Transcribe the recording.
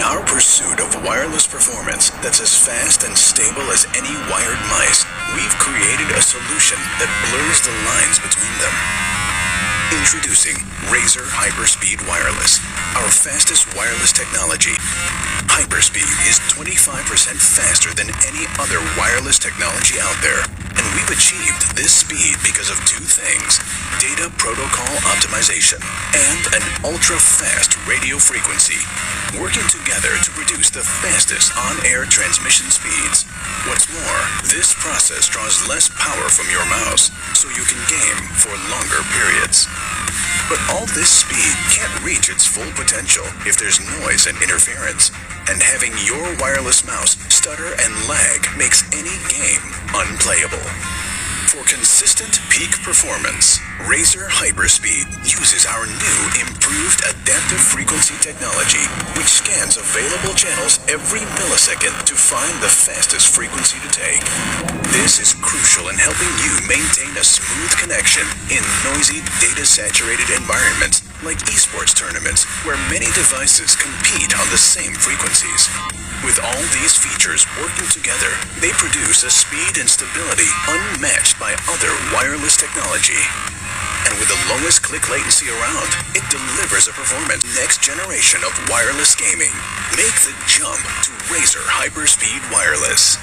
our pursuit of wireless performance that's as fast and stable as any wired mice, we've created a solution that blurs the lines between them. Introducing Razer Hyperspeed Wireless, our fastest wireless technology. Hyperspeed is 25% faster than any other wireless technology out there, and we've achieved this speed because of two things: data protocol optimization and an ultra-fast radio frequency, working together to produce the fastest on-air transmission speeds. What's more, this process draws less power from your mouse, so you can game for longer periods. But all this speed can't reach its full potential if there's noise and interference, and having your wireless mouse stutter and lag makes any game unplayable. For consistent peak performance, Razer Hyperspeed uses our new improved adaptive frequency technology, which scans available channels every millisecond to find the fastest frequency to take. This is crucial in helping you maintain a smooth connection in noisy, data-saturated environments like esports tournaments, where many devices compete on the same frequencies. With all these features working together, they produce a speed and stability unmatched by other wireless technology. And with the lowest click latency around, it delivers a performance next generation of wireless gaming. Make the jump to Razer Hyperspeed Wireless.